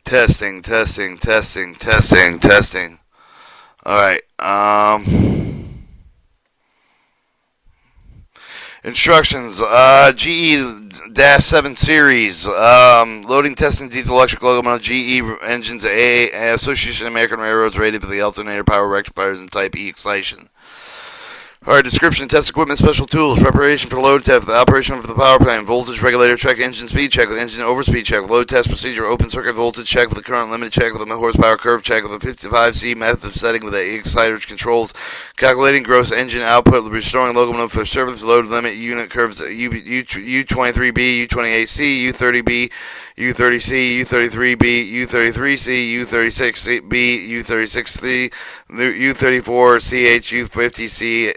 Testing, testing, testing, testing, testing. Alright, instructions, GE-7 series, loading, testing, diesel, electric locomotive, GE engines, Association of American Railroads, rated for the alternator power rectifiers and type E excitation. Alright, description, test equipment, special tools, preparation for load test, the operation of the power plant, voltage regulator check, engine speed check, with engine overspeed check, load test procedure, open circuit voltage check, with the current limit check, with a horsepower curve check, with a 55C method of setting with the exciter controls, calculating gross engine output, restoring locomotive for service, load limit, unit curves, U23B, U28C, U30B, U30C, U33B, U33C, U36B, U36C, U34CH, U50C,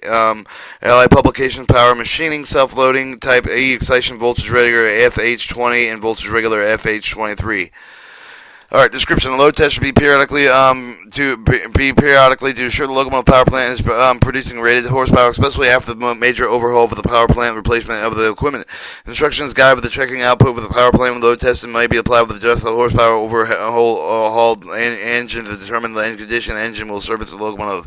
Allied Publications Power Machining, Self-Loading, Type E, Excitation, Voltage Regular FH20, and Voltage Regular FH23. Alright, description. The load test should be periodically to ensure the locomotive power plant is producing rated horsepower, especially after the major overhaul of the power plant, replacement of the equipment. Instructions guide with the checking output with the power plant with load testing might be applied with just the horsepower overhauled engine to determine the end condition the engine will service the locomotive.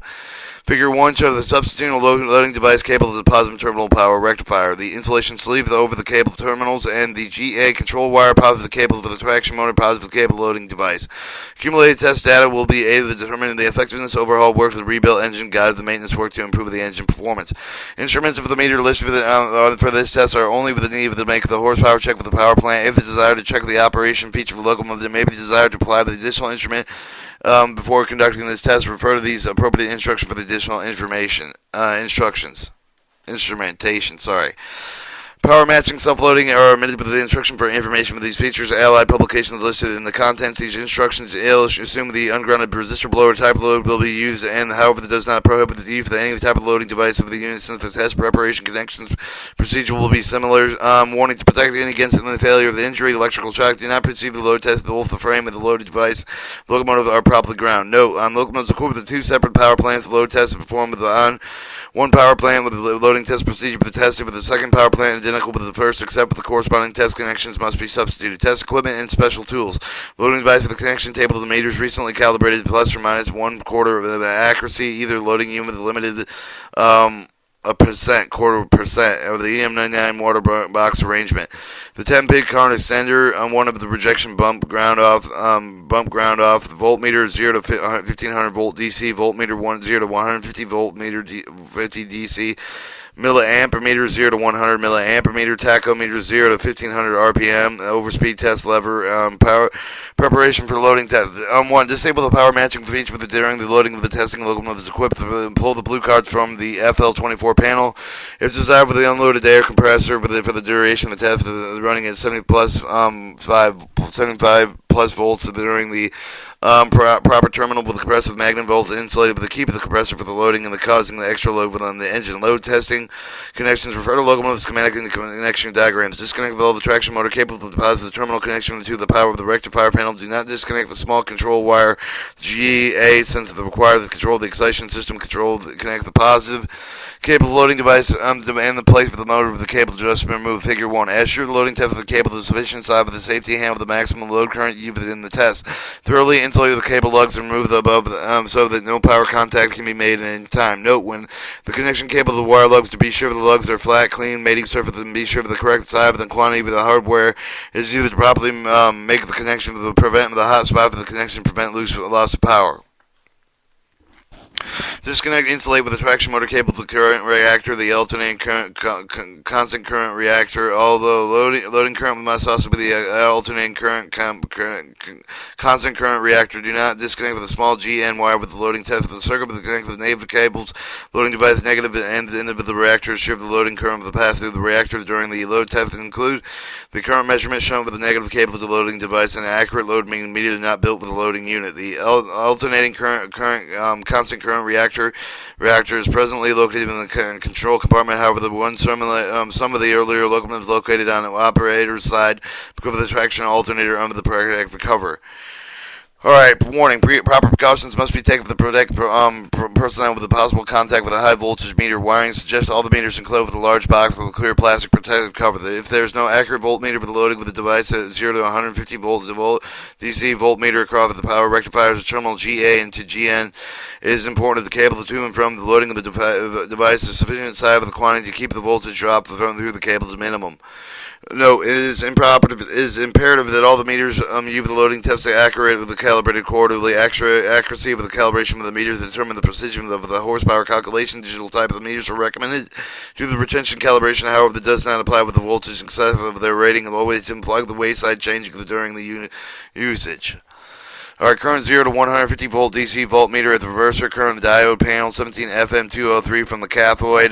Figure 1 shows the substituting loading device cable to the positive terminal power rectifier, the insulation sleeve over the cable terminals, and the GA control wire positive cable for the traction motor positive cable loading device. Accumulated test data will be aided in determining the effectiveness overhaul work of the rebuilt engine, guided the maintenance work to improve the engine performance. Instruments of the meter listed for this test are only with the need to make the horsepower check with the power plant. If it's desired to check the operation feature of the locomotive, it may be desired to apply the additional instrument before conducting this test. Refer to these appropriate instructions for the additional instrumentation. Power matching, self-loading are omitted with the instruction for information for these features. Allied publications listed in the contents. These instructions assume the ungrounded resistor blower type of load will be used, and however, it does not prohibit the use of any type of loading device of the unit, since the test preparation connections procedure will be similar. Warning: to protect against the failure of the injury, electrical shock. Do not perceive the load test. Both the frame and the loaded device locomotive are properly ground. Note: locomotives equipped with two separate power plants. The load test is performed with the one power plant with the loading test procedure for the testing, with the second power plant identical with the first, except with the corresponding test connections must be substituted. Test equipment and special tools. Loading device with the connection table to the meters recently calibrated plus or minus 1/4 of the accuracy. Either loading unit with a limited quarter percent of the EM99 water box arrangement. The 10-pin current extender on one of the rejection bump ground off. The voltmeter 0 to 1500 volt DC. Voltmeter 0 to 150 voltmeter 50 DC. Milliamperemeter 0 to 100 milliamperemeter, tachometer 0 to 1500 RPM, overspeed test lever, power preparation for loading test. 1. Disable the power matching feature during the loading of the testing locomotive is equipped to pull the blue cards from the FL24 panel. If desired, with the unloaded air compressor for the duration of the test, running at 75 plus volts during the proper terminal with the compressor with magnet volts insulated with the key of the compressor for the loading and the causing the extra load within the engine. Load testing connections. Refer to locomotive schematic in the connection diagrams. Disconnect all the traction motor cable to deposit the terminal connection to the power of the rectifier panel. Do not disconnect the small control wire GA since it requires the control of the excitation system. Connect the positive cable loading device and the place for the motor of the cable to just remove. Figure 1. Assure the loading test of the cable to the sufficient side with the safety handle with the maximum load current used in the test. Thoroughly insulate the cable lugs and remove the above so that no power contact can be made at any time. Note: when the connection cable of the wire lugs, to be sure the lugs are flat, clean, mating surface, and be sure of the correct size and quantity of the hardware is used to properly make the connection to prevent the hot spot for the connection, prevent loss of power. Disconnect, insulate with the traction motor cable to the current reactor, the alternating current, constant current reactor. Although loading current must also be the alternating current, constant current reactor. Do not disconnect with a small GN wire with the loading test of the circuit, but connect with the native cables. Loading device negative end of the reactor. Ensure the loading current of the path through the reactor during the load test. Include the current measurement shown with the negative cable of the loading device and accurate load meter not built with the loading unit. The alternating current constant current reactor is presently located in the control compartment. However, some of the earlier locomotives located on the operator's side because of the traction alternator under the correct cover. Alright, warning. Proper precautions must be taken to protect personnel with a possible contact with a high voltage meter. Wiring suggests all the meters enclosed with a large box with a clear plastic protective cover. If there is no accurate voltmeter with loading with the device at 0 to 150 volts, DC voltmeter across the power rectifiers of terminal GA and to GN, it is important that the cable to and from the loading of the device is sufficient size of the quantity to keep the voltage drop through the cable to minimum. No, it is imperative that all the meters used for the loading tests are accurate with the calibrated quarterly accuracy with the calibration of the meters to determine the precision of the horsepower calculation. Digital type of the meters are recommended to the retention calibration. However, that does not apply with the voltage excess of their rating. Always unplug the wayside changing during the usage. Alright, current 0 to 150 volt DC voltmeter at the reverser. Current diode panel 17FM203 from the cathode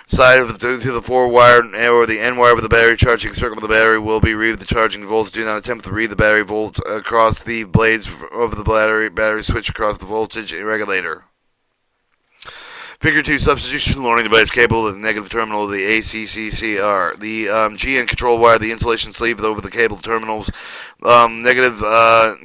side of to the 4-wire or the N wire with the battery charging circuit of the battery will be read the charging volts. Do not attempt to read the battery volts across the blades of the battery switch across the voltage regulator. Figure 2, substitution loading device cable with the negative terminal of the ACCCR. The GN control wire, the insulation sleeve over the cable terminals, negative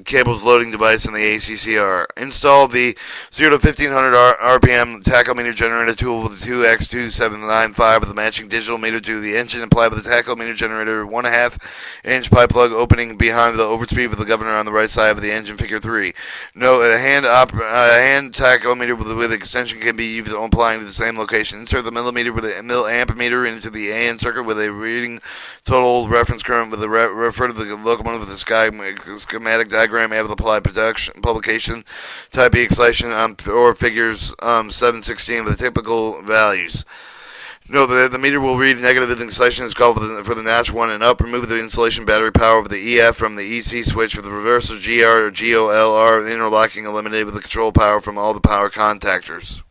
cables loading device in the ACCR. Install the 0 to 1500 RPM tachometer generator tool with the 2X2795 with the matching digital meter to the engine. Apply with the tachometer generator 1.5 inch pipe plug opening behind the overspeed with the governor on the right side of the engine. Figure 3. Note a hand tachometer with extension can be used applying to the same location. Insert the millimeter with a milliamp meter into the AN circuit with a reading total reference current with the refer to the locomotive with the schematic diagram able to apply publication type E excitation or figures 716 with the typical values. Note the meter will read negative excitation is called for the notch 1 and up. Remove the insulation battery power of the EF from the EC switch with the reverser GR or GOLR interlocking eliminated with the control power from all the power contactors.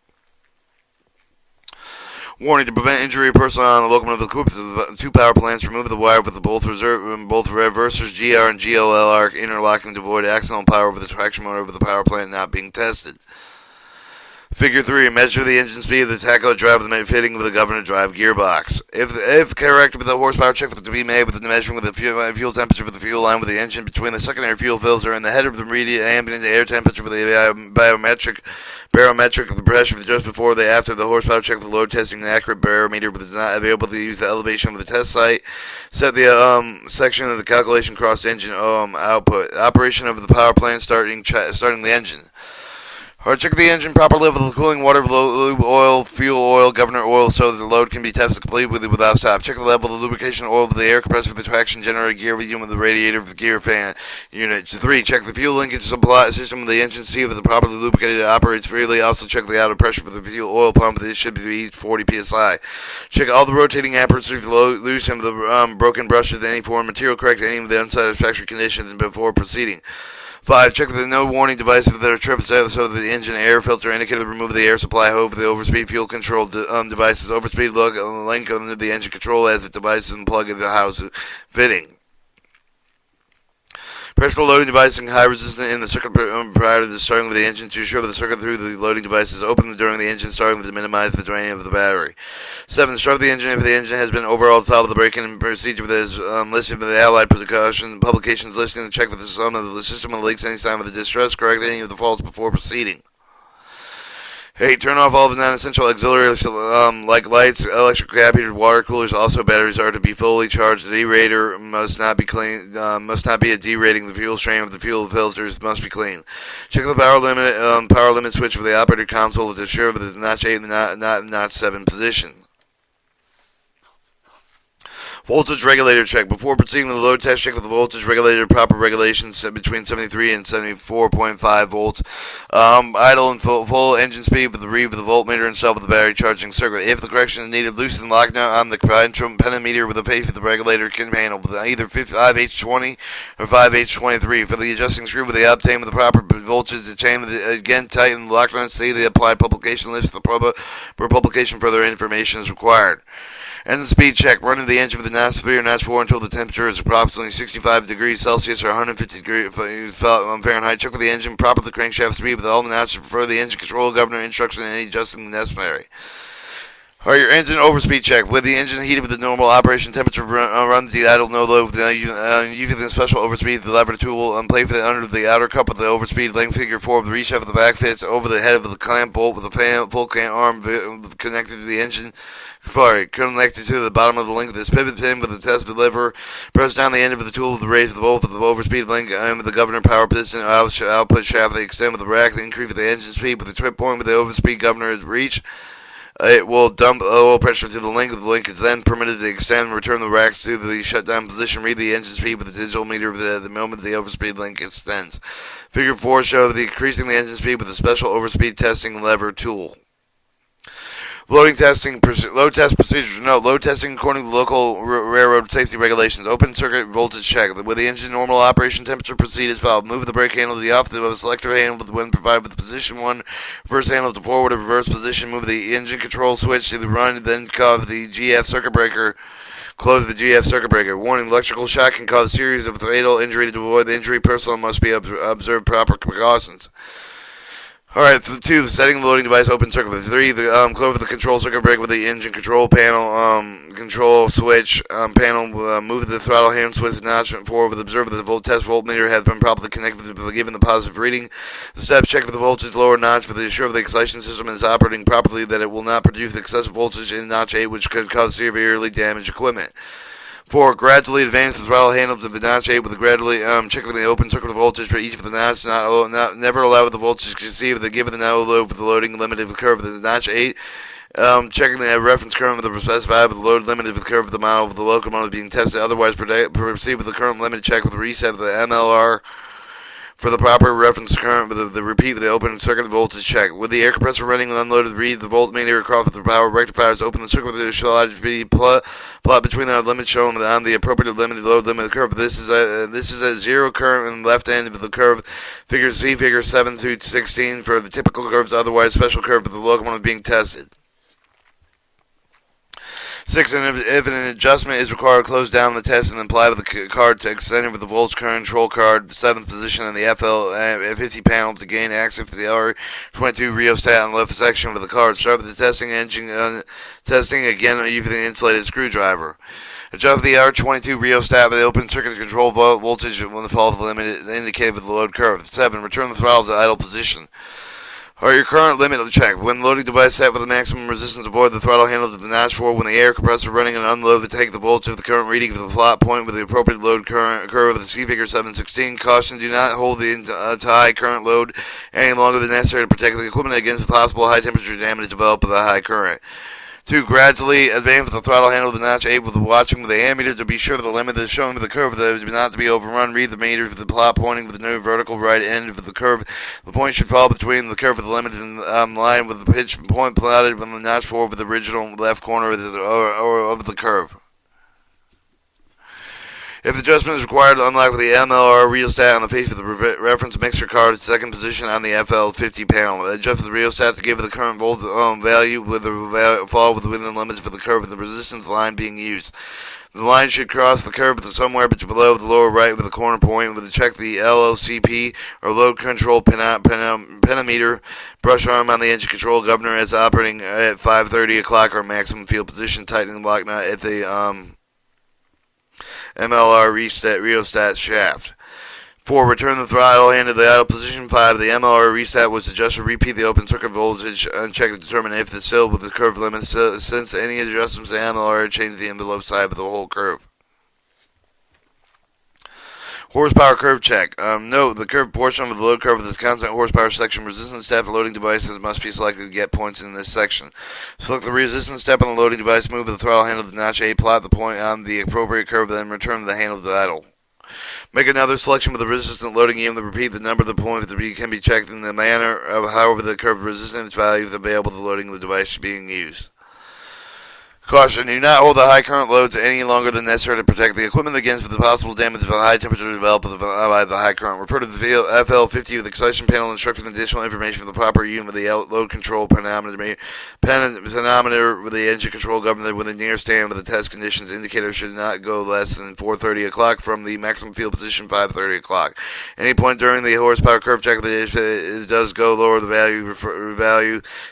Warning: to prevent injury of personnel on the locomotive equipped with 2 power plants, remove the wire with both reversers GR and GLLR interlocking to avoid accidental power over the traction motor of the power plant not being tested. Figure 3. Measure the engine speed of the tacho drive with the fitting of the governor drive gearbox. If correct with the horsepower check to be made with the measuring with the fuel temperature with the fuel line with the engine between the secondary fuel filter and the head of the ambient air temperature with the barometric the pressure just before after the horsepower check the load testing the accurate barometer but is not available to use the elevation of the test site. Set the section of the calculation cross engine output. Operation of the power plant starting the engine. Or check the engine proper level of cooling water, lube oil, fuel oil, governor oil so that the load can be tested completely without stop. Check the level of lubrication oil of the air compressor for the traction generator gear with the radiator of the gear fan unit. 3. Check the fuel linkage supply system of the engine. See if it's properly lubricated it operates freely. Also check the outer pressure for the fuel oil pump. This should be 40 psi. Check all the rotating apertures loose and the broken brushes, any foreign material, correct any of the unsatisfactory conditions before proceeding. 5. Check the no warning device if there are trips so that the engine air filter indicator remove the air supply hose for the overspeed fuel control devices. Overspeed link under the engine control as the device and plug in the house fitting. Pressure loading device and high resistance in the circuit prior to the starting of the engine to ensure that the circuit through the loading device is open during the engine starting to minimize the draining of the battery. 7. Start the engine if the engine has been overhauled. Follow the braking procedure with this listed with the Allied precaution publications listing to check with the system of the leaks any sign of the distress. Correct any of the faults before proceeding. 8. Turn off all the non-essential auxiliaries like lights, electric gap heaters, water coolers. Also, batteries are to be fully charged. The derailleur must not be clean. Must not be a derating. The fuel stream of the fuel filters must be clean. Check the power limit switch for the operator console to ensure that it's notch 8 and not notch 7 position. Voltage regulator check. Before proceeding with the load test, check with the voltage regulator. Proper regulations between 73 and 74.5 volts. Idle and full engine speed with the read with the voltmeter installed with the battery charging circuit. If the correction is needed, loosen the lockdown on the pentameter with the face of the regulator can handle with either 5H20 or 5H23. For the adjusting screw with the obtain with the proper voltage, the chain again tighten the lockdown. See the applied publication list. For publication, further information is required. Engine speed check. Running the engine with the notch 3 or notch 4 until the temperature is approximately 65 degrees Celsius or 150 degrees Fahrenheit. Check with the engine proper the crankshaft speed with all the notches. Refer the engine control governor instruction and any adjusting necessary. Alright, your engine overspeed check. With the engine heated with the normal operation temperature, run the idle no load with using the special overspeed, the lever tool, play for under the outer cup of the overspeed length figure 4 of the reach of the back fits over the head of the clamp bolt with a full clamp arm connected to the engine. Connected to the bottom of the link with this pivot pin with the test lever. Press down the end of the tool with the raise of the bolt of the overspeed link and with the governor power piston output shaft. They extend with the rack. They increase with the engine speed with the trip point with the overspeed governor at reach. It will dump oil pressure to the link. The link is then permitted to extend and return the racks to the shutdown position. Read the engine speed with the digital meter the moment the overspeed link extends. Figure 4 shows the increasing the engine speed with the special overspeed testing lever tool. Load test procedures. No, load testing according to local railroad safety regulations. Open circuit voltage check. With the engine normal operation temperature proceed as follows. Move the brake handle to the off, the selector handle when provided with position 1. Reverse handle to forward or reverse position. Move the engine control switch to the run, then cause the GF circuit breaker. Close the GF circuit breaker. Warning, electrical shock can cause a series of fatal injury. To avoid the injury, personnel must be observe proper precautions. Alright, 2, the setting the loading device open circuit. 3, close the control circuit breaker with the engine control panel, control switch, panel, move the throttle hand switch notch forward with observe that the test voltmeter has been properly connected given the positive reading. The steps check for the voltage lower notch for the assure the excitation system is operating properly, that it will not produce excessive voltage in notch 8 which could cause severely damaged equipment. 4. Gradually advance the throttle handle to the notch 8 with the gradually checking the open circuit voltage for each of the notches. Never allow the voltage to exceed the given the no load for the loading limited with curve of the notch 8. Checking the reference current with the specified with the load limited with curve of the model of the locomotive being tested. Otherwise, proceed with the current limited check with the reset of the MLR for the proper reference current with the repeat of the open circuit voltage check. With the air compressor running and unloaded, read the voltmeter across with the power rectifiers. Open the circuit with the slide speed plot between the limits shown on the appropriate limited load limit curve. This is a zero current on the left end of the curve. Figure 7 through 16 for the typical curves. Otherwise, special curve of the locomotive being tested. 6. If an adjustment is required, close down the test and then apply with the card to extend it with the voltage control card, 7th position on the FL50 panel to gain access to the R22 rheostat on the left section of the card. Start with the testing engine testing again using the insulated screwdriver. Adjust the R22 rheostat with the open circuit control voltage when the fall of the limit is indicated with the load curve. 7. Return the throttle to idle position. Or your current limit check. When loading device set with the maximum resistance, avoid the throttle handle to the notch 4. When the air compressor running and unload to take the voltage of the current reading of the plot point with the appropriate load curve of the C figure 716. Caution, do not hold the high current load any longer than necessary to protect the equipment against possible high temperature damage developed by the high current. 2. Gradually advance with the throttle handle to notch 8 with watching with the ammeter to be sure that the limit is shown with the curve that is not to be overrun. Read the meter with the plot pointing with the new vertical right end of the curve. The point should fall between the curve of the limit and line with the pitch point plotted on the notch 4 with the original left corner of the curve. If adjustment is required, unlock with the MLR rheostat on the face of the reference mixer card, second position on the FL50 panel. Adjust the rheostat to give the current volt value with the fall within the limits for the curve of the resistance line being used. The line should cross the curve somewhere below the lower right with the corner point. With check the LOCP or load control pentameter brush arm on the engine control governor as operating at 5:30 o'clock or maximum field position. Tightening the lock nut at the MLR rheostat shaft. 4. Return the throttle hand to the idle position. 5. The MLR rheostat was adjusted. Repeat the open circuit voltage and check to determine if it's still with the curve limit. Since any adjustments to the MLR, change the envelope side of the whole curve. Horsepower curve check. Note, the curved portion of the load curve of the constant horsepower section resistance step for loading devices must be selected to get points in this section. Select the resistance step on the loading device, move the throttle handle to the notch 8, plot the point on the appropriate curve, then return the handle to idle. Make another selection with the resistant loading unit. Repeat the number of the point that can be checked in the manner of however the curved resistance value is available to the loading of the device being used. Caution, do not hold the high current loads any longer than necessary to protect the equipment against the possible damage of a high temperature developed by the high current. Refer to the FL50 with the excitation panel instructing additional information from the proper unit with the load control panometer with the engine control governor with a near stand with the test conditions. Indicator should not go less than 4:30 o'clock from the maximum field position 5:30 o'clock. Any point during the horsepower curve check, if it does go lower the value,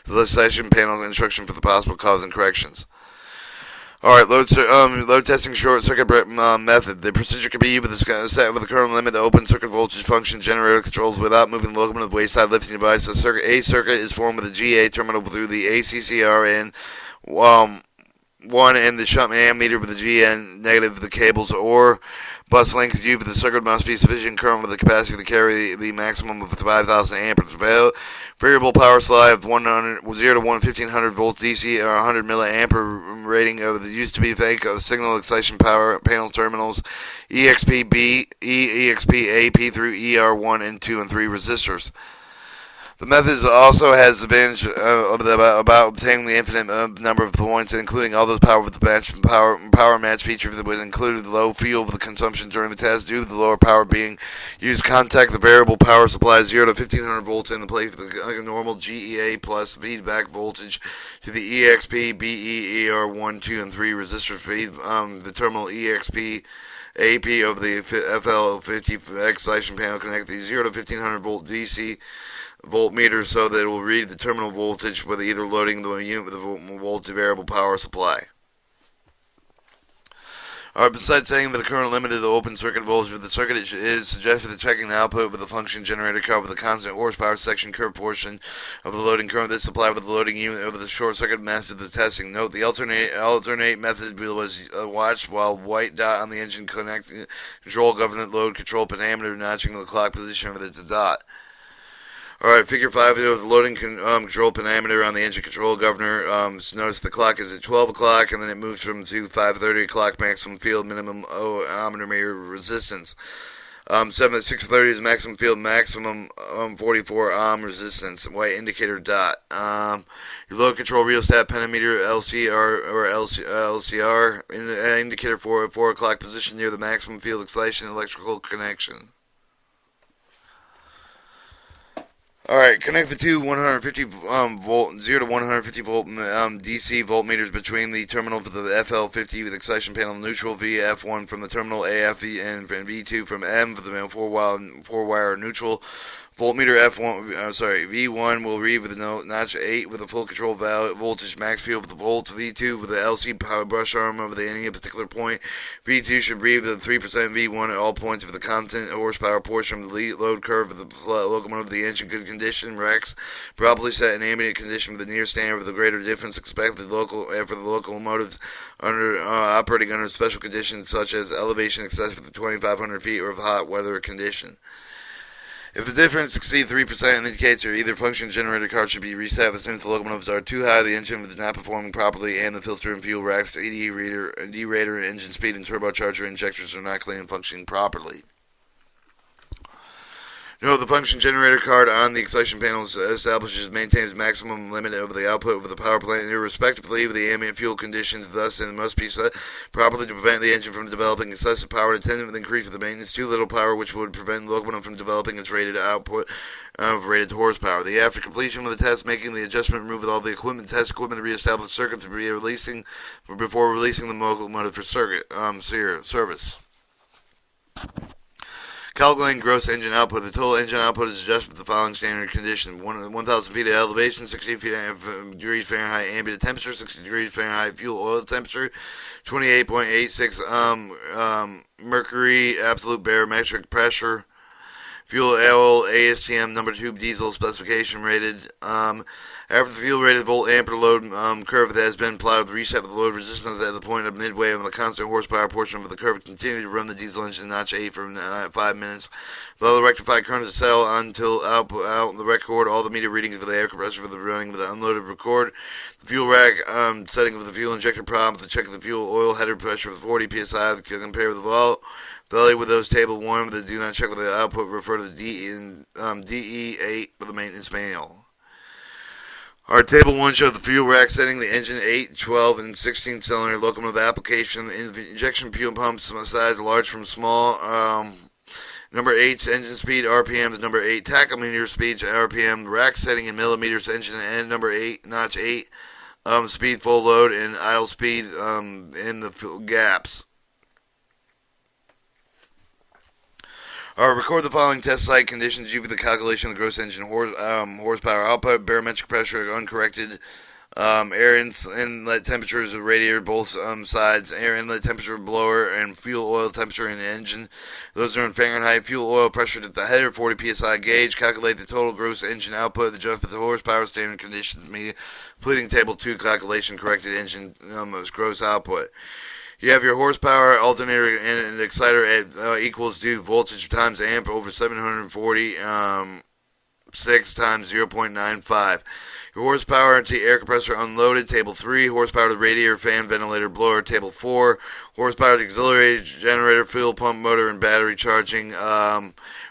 the excitation panel instruction for the possible cause and corrections. Alright, load testing short circuit method. The procedure can be used with the set with the current limit, the open circuit voltage function generator controls without moving the locomotive wayside lifting device. A circuit is formed with a GA terminal through the ACCR and one and the shunt ammeter with the GN negative the cables or bus links used, but the circuit must be sufficient current with the capacity to carry the maximum of 5,000 amperes. Variable power supply of 0 to 1500 volts DC or 100 milliampere rating of the used to be fake signal excitation power panel terminals, EXP-B, EXP-A, through ER1 and 2 and 3 resistors. The method also has the advantage about obtaining the infinite number of points, including all those power match feature that was included low fuel consumption during the test due to the lower power being used. Contact the variable power supply 0 to 1500 volts in the place of the normal GEA plus feedback voltage to the EXP, BE, ER1, 2, and 3 resistors feed the terminal EXP AP of the FL50 excitation panel. Connect the 0 to 1500 volt DC voltmeter so that it will read the terminal voltage with either loading the unit with a voltage variable power supply. Alright, besides setting the current limit of the open circuit voltage of the circuit, it is suggested that checking the output with the function generator card with the constant horsepower section curve portion of the loading current that's supplied with the loading unit over the short circuit method of testing. Note the alternate method was watched while white dot on the engine control government load control parameter notching the clock position of the dot. Alright, figure 5 of the loading control parameter on the engine control governor. Notice the clock is at 12 o'clock and then it moves from to 5:30 o'clock maximum field minimum ohmmeter resistance. 7 at 6:30 is maximum field maximum 44 ohm resistance. White indicator dot. Your load control rheostat pentameter LCR or LCR indicator for 4 o'clock position near the maximum field excitation electrical connection. Alright, connect the two 150 volt, 0 to 150 volt DC voltmeters between the terminal of the FL50 with excitation panel neutral VF1 from the terminal AF and V2 from M for the 4-wire neutral. Voltmeter V1 will read with a notch 8 with a full control voltage max field with the volt. V2 with the LC power brush arm over any particular point. V2 should read with a 3% V1 at all points of the constant horsepower portion of the load curve of the locomotive. The engine good condition. Rex properly set in ambient condition with the near standard with a greater difference expected for the locomotives operating under special conditions such as elevation excessive to 2,500 feet or of hot weather condition. If the difference exceeds 3%, it indicates that either function generator card should be reset as soon as the locomotives are too high, the engine is not performing properly, and the filter and fuel racks, derador, engine speed, and turbocharger injectors are not clean and functioning properly. Note the function generator card on the excitation panel establishes maintains maximum limit over the output of the power plant irrespectively of the ambient fuel conditions, thus it must be set properly to prevent the engine from developing excessive power attendant with increase of the maintenance. Too little power which would prevent the locomotive from developing its rated output of rated horsepower. After completion of the test, making the adjustment, remove all the test equipment to reestablish circuit before releasing the locomotive for service. Calculating gross engine output. The total engine output is adjusted with the following standard condition: 1,000 feet of elevation, 60 degrees Fahrenheit ambient temperature, 60 degrees Fahrenheit fuel oil temperature, 28.86 mercury absolute barometric pressure, fuel oil ASTM number tube diesel specification rated. After the fuel-rated volt-ampere load curve that has been plotted with reset with the load resistance at the point of midway of the constant horsepower portion of the curve, continue to run the diesel engine notch 8 for 5 minutes. Allow the rectified current to settle until out the record all the meter readings for the air compressor for the running with the unloaded record. The fuel rack setting of the fuel injector prop to check the fuel oil header pressure with 40 psi to compare with the value with those table 1, but do not check with the output. Refer to the DE8 for the maintenance manual. Our table 1 shows the fuel rack setting, the engine 8, 12, and 16 cylinder locomotive application, injection fuel pumps size large from small. Number 8 engine speed RPM is number 8 tachometer speed RPM, rack setting in millimeters, engine and number 8 notch 8 speed full load and idle speed in the gaps. Record the following test site conditions. You for the calculation of the gross engine horsepower output, barometric pressure uncorrected, air inlet temperatures of radiator both sides, air inlet temperature of blower, and fuel oil temperature in the engine. Those are in Fahrenheit. Fuel oil pressure at the header, 40 psi gauge. Calculate the total gross engine output. Adjust for the horsepower standard conditions. Completing table 2 calculation corrected engine gross output. You have your horsepower, alternator, and exciter at equals due voltage times amp over 740, 6 times 0.95. Your horsepower to air compressor unloaded, table 3. Horsepower to radiator, fan, ventilator, blower, table 4. Horsepower to auxiliary generator, fuel pump, motor, and battery charging.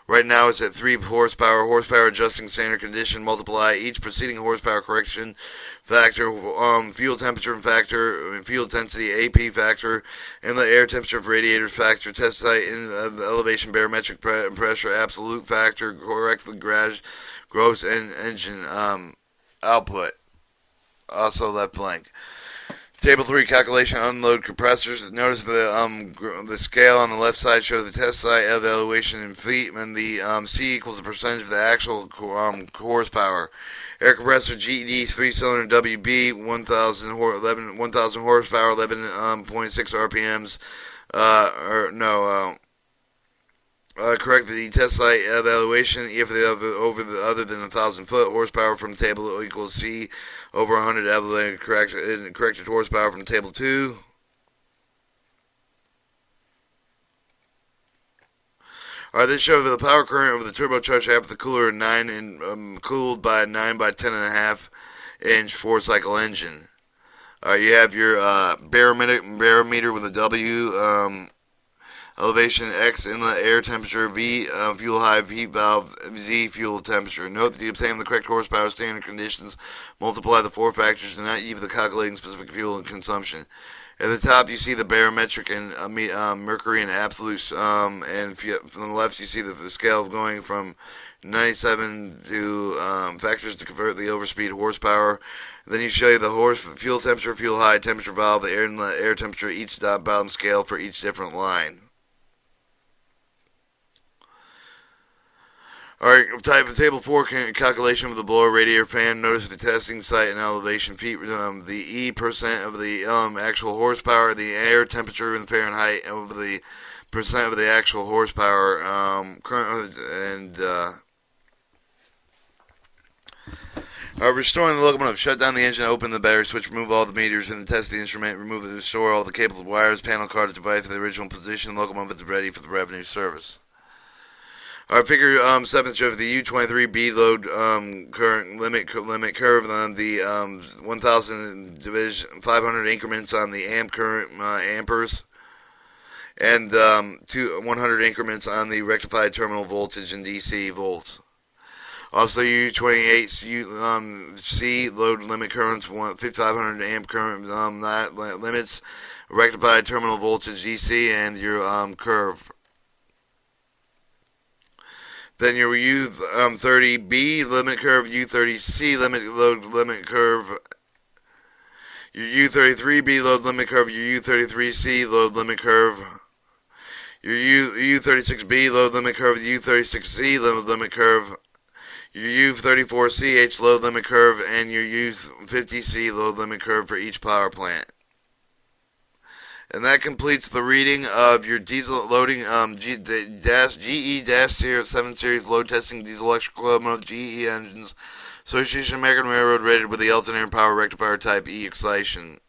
Right now it's at 3 horsepower. Horsepower adjusting standard condition. Multiply each preceding horsepower correction factor, fuel temperature factor, fuel intensity AP factor, inlet air temperature of radiators factor, test site in elevation barometric pressure absolute factor, correctly gross and engine output. Also left blank. Table 3 calculation unload compressors. Notice the scale on the left side shows the test site evaluation in feet, and the C equals the percentage of the actual horsepower. Air compressor GED 3-cylinder WB 1000 horsepower 11.6 RPMs. Correct the test site evaluation if the other than 1,000 foot horsepower from table equals C over 100 elevated corrected horsepower from table 2. Alright, this shows the power current over the turbocharged amp of the cooler 9 and cooled by 9 by 10.5 inch 4-cycle engine. You have your barometer with a W. Elevation X inlet air temperature, V fuel height, V valve, Z fuel temperature. Note that you obtain the correct horsepower standard conditions. Multiply the 4 factors. Do not use the calculating specific fuel and consumption. At the top, you see the barometric and mercury and absolute, and from the left, you see the scale going from 97 to factors to convert the overspeed horsepower. Then you show you the fuel temperature, fuel height, temperature valve, the air temperature, each bottom scale for each different line. Alright, table 4 calculation of the blower radiator fan. Notice the testing site and elevation feet, the E percent of the actual horsepower, the air temperature in Fahrenheit of the percent of the actual horsepower, restoring the locomotive. Shut down the engine, open the battery switch, remove all the meters, and test the instrument. Remove and restore all the cables, wires, panel cards, device to the original position. The locomotive is ready for the revenue service. Our figure 7 shows the U23B load current limit curve on the 1,000 division 500 increments on the amp current amperes, and 100 increments on the rectified terminal voltage in DC volts. Also, U28 C load limit currents 5,500 amp current limits, rectified terminal voltage DC, and your curve. Then your U30B limit curve, U30C load limit curve, your U33B load limit curve, your U33C load limit curve, your U36B load limit curve, U36C load limit curve, your U34CH load limit curve, and your U50C load limit curve for each power plant. And that completes the reading of your diesel loading GE-7 series load testing diesel electrical locomotive GE engines. Association American Railroad rated with the alternating power rectifier type E excitation.